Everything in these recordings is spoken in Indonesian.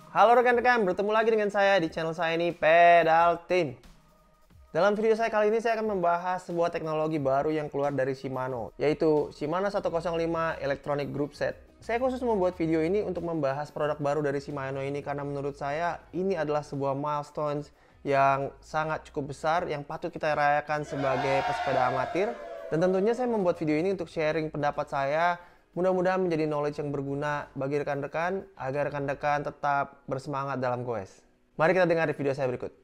Halo rekan-rekan, bertemu lagi dengan saya di channel saya ini, Pedal Team. Dalam video saya kali ini saya akan membahas sebuah teknologi baru yang keluar dari Shimano, yaitu Shimano 105 Electronic Group Set. Saya khusus membuat video ini untuk membahas produk baru dari Shimano ini karena menurut saya ini adalah sebuah milestones yang sangat cukup besar yang patut kita rayakan sebagai pesepeda amatir. Dan tentunya saya membuat video ini untuk sharing pendapat saya. Mudah-mudahan menjadi knowledge yang berguna bagi rekan-rekan agar rekan-rekan tetap bersemangat dalam goes. Mari kita dengar di video saya berikut.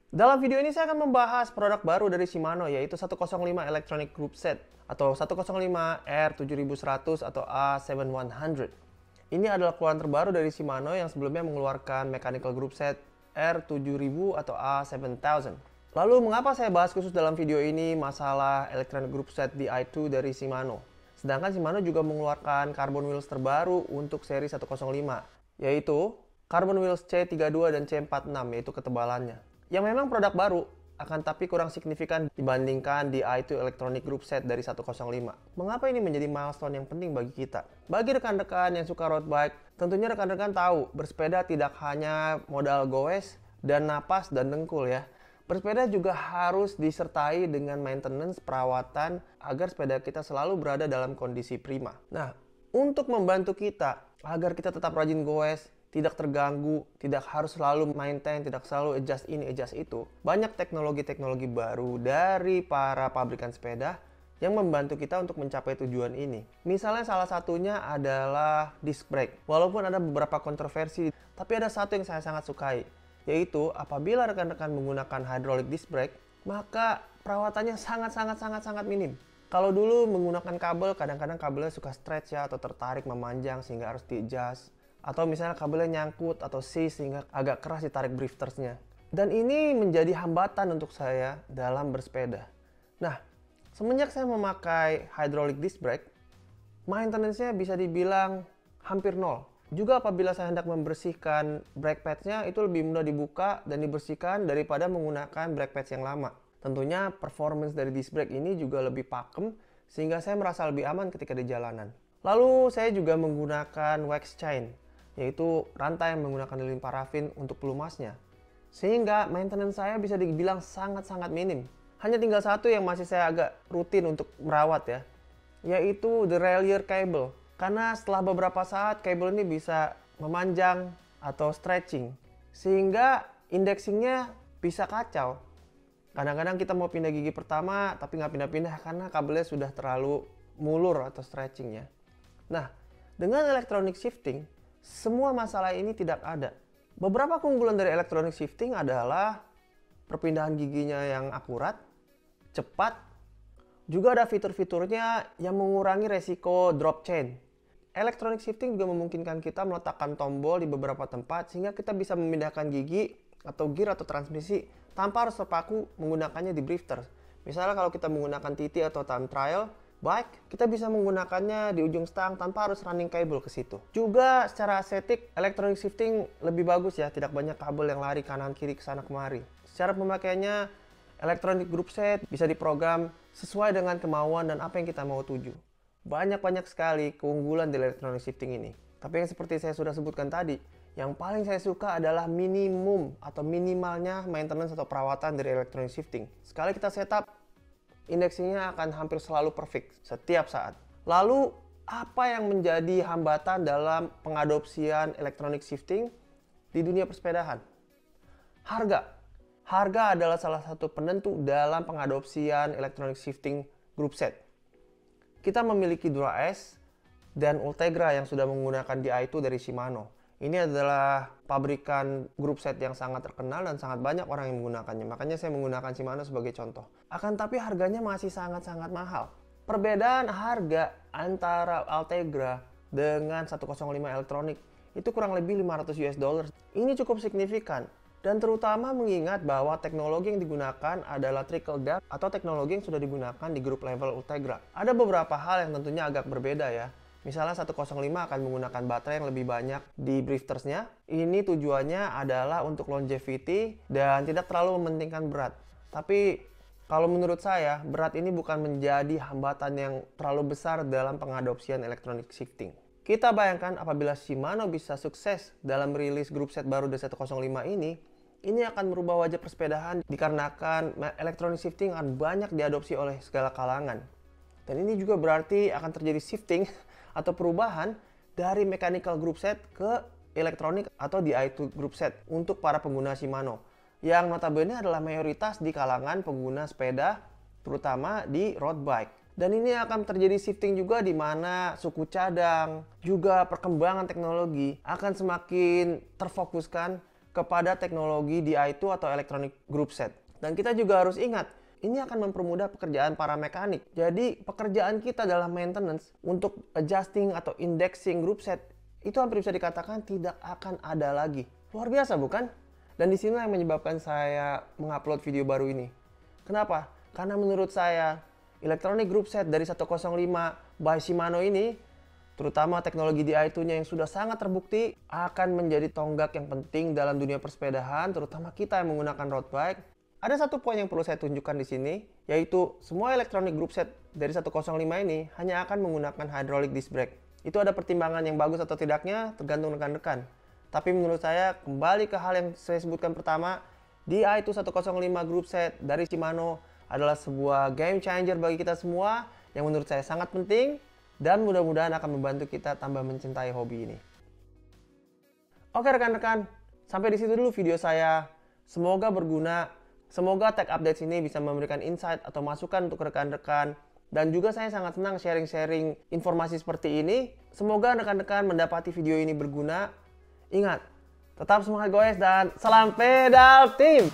Dalam video ini saya akan membahas produk baru dari Shimano yaitu 105 Electronic Group Set atau 105 R7100 atau A7100. Ini adalah keluaran terbaru dari Shimano yang sebelumnya mengeluarkan Mechanical Group Set R7000 atau A7000. Lalu mengapa saya bahas khusus dalam video ini masalah Electronic Group Set Di2 dari Shimano? Sedangkan Shimano juga mengeluarkan carbon wheels terbaru untuk seri 105, yaitu carbon wheels C32 dan C46, yaitu ketebalannya. Yang memang produk baru, akan tapi kurang signifikan dibandingkan Di2 Electronic Group Set dari 105. Mengapa ini menjadi milestone yang penting bagi kita? Bagi rekan-rekan yang suka road bike, tentunya rekan-rekan tahu bersepeda tidak hanya modal goes dan napas dan dengkul ya. Bersepeda juga harus disertai dengan maintenance, perawatan, agar sepeda kita selalu berada dalam kondisi prima. Nah, untuk membantu kita, agar kita tetap rajin goes, tidak terganggu, tidak harus selalu maintain, tidak selalu adjust ini, adjust itu. Banyak teknologi-teknologi baru dari para pabrikan sepeda yang membantu kita untuk mencapai tujuan ini. Misalnya salah satunya adalah disc brake. Walaupun ada beberapa kontroversi, tapi ada satu yang saya sangat sukai. Yaitu apabila rekan-rekan menggunakan hydraulic disc brake, maka perawatannya sangat minim. Kalau dulu menggunakan kabel, kadang-kadang kabelnya suka stretch ya, atau tertarik memanjang sehingga harus di-adjust. Atau misalnya kabelnya nyangkut atau seize sehingga agak keras ditarik driftersnya. Dan ini menjadi hambatan untuk saya dalam bersepeda. Nah, semenjak saya memakai hydraulic disc brake, maintenance-nya bisa dibilang hampir nol. Juga apabila saya hendak membersihkan brake pads-nya itu lebih mudah dibuka dan dibersihkan daripada menggunakan brake pads yang lama. Tentunya performance dari disc brake ini juga lebih pakem sehingga saya merasa lebih aman ketika di jalanan. Lalu saya juga menggunakan wax chain, yaitu rantai yang menggunakan lilin parafin untuk pelumasnya. Sehingga maintenance saya bisa dibilang sangat minim. Hanya tinggal satu yang masih saya agak rutin untuk merawat ya, yaitu the derailleur cable. Karena setelah beberapa saat kabel ini bisa memanjang atau stretching sehingga indexingnya bisa kacau. Kadang-kadang kita mau pindah gigi pertama tapi nggak pindah-pindah karena kabelnya sudah terlalu mulur atau stretching ya. Nah, dengan electronic shifting semua masalah ini tidak ada. Beberapa keunggulan dari electronic shifting adalah perpindahan giginya yang akurat, cepat, juga ada fitur-fiturnya yang mengurangi resiko drop chain. Electronic shifting juga memungkinkan kita meletakkan tombol di beberapa tempat sehingga kita bisa memindahkan gigi atau gear atau transmisi tanpa harus terpaku menggunakannya di drifters. Misalnya kalau kita menggunakan TT atau time trial bike, kita bisa menggunakannya di ujung stang tanpa harus running cable ke situ. Juga secara estetik, electronic shifting lebih bagus ya, tidak banyak kabel yang lari kanan kiri ke sana kemari. Secara pemakaiannya, electronic group set bisa diprogram sesuai dengan kemauan dan apa yang kita mau tuju. Banyak sekali keunggulan di electronic shifting ini. Tapi yang seperti saya sudah sebutkan tadi, yang paling saya suka adalah minimum atau minimalnya maintenance atau perawatan dari electronic shifting. Sekali kita setup, indexingnya akan hampir selalu perfect setiap saat. Lalu, apa yang menjadi hambatan dalam pengadopsian electronic shifting di dunia persepedahan? Harga. Harga adalah salah satu penentu dalam pengadopsian electronic shifting group set. Kita memiliki Dura-S dan Ultegra yang sudah menggunakan Di2 dari Shimano. Ini adalah pabrikan grup set yang sangat terkenal dan sangat banyak orang yang menggunakannya. Makanya saya menggunakan Shimano sebagai contoh. Akan tapi harganya masih sangat mahal. Perbedaan harga antara Ultegra dengan 105 Electronic itu kurang lebih $500. Ini cukup signifikan. Dan terutama mengingat bahwa teknologi yang digunakan adalah trickle down atau teknologi yang sudah digunakan di grup level Ultegra. Ada beberapa hal yang tentunya agak berbeda ya. Misalnya 105 akan menggunakan baterai yang lebih banyak di driftersnya. Ini tujuannya adalah untuk longevity dan tidak terlalu mementingkan berat. Tapi kalau menurut saya, berat ini bukan menjadi hambatan yang terlalu besar dalam pengadopsian electronic shifting. Kita bayangkan apabila Shimano bisa sukses dalam rilis grup set baru D105 ini akan merubah wajah persepedahan dikarenakan electronic shifting akan banyak diadopsi oleh segala kalangan. Dan ini juga berarti akan terjadi shifting atau perubahan dari mechanical group set ke elektronik atau Di2 group set untuk para pengguna Shimano. Yang notabene adalah mayoritas di kalangan pengguna sepeda, terutama di road bike. Dan ini akan terjadi shifting juga di mana suku cadang, juga perkembangan teknologi akan semakin terfokuskan kepada teknologi Di2 atau electronic group set. Dan kita juga harus ingat, ini akan mempermudah pekerjaan para mekanik. Jadi pekerjaan kita dalam maintenance untuk adjusting atau indexing group set itu hampir bisa dikatakan tidak akan ada lagi. Luar biasa bukan? Dan di sini yang menyebabkan saya mengupload video baru ini. Kenapa? Karena menurut saya electronic group set dari 105 by Shimano ini, terutama teknologi Di2-nya yang sudah sangat terbukti, akan menjadi tonggak yang penting dalam dunia persepedahan, terutama kita yang menggunakan road bike. Ada satu poin yang perlu saya tunjukkan di sini, yaitu semua electronic group set dari 105 ini hanya akan menggunakan hydraulic disc brake. Itu ada pertimbangan yang bagus atau tidaknya, tergantung rekan-rekan. Tapi menurut saya, kembali ke hal yang saya sebutkan pertama, Di2 105 group set dari Shimano adalah sebuah game changer bagi kita semua yang menurut saya sangat penting dan mudah-mudahan akan membantu kita tambah mencintai hobi ini. Oke rekan-rekan, sampai di situ dulu video saya. Semoga berguna, semoga tech updates ini bisa memberikan insight atau masukan untuk rekan-rekan. Dan juga saya sangat senang sharing-sharing informasi seperti ini. Semoga rekan-rekan mendapati video ini berguna. Ingat, tetap semangat goes dan salam pedal team!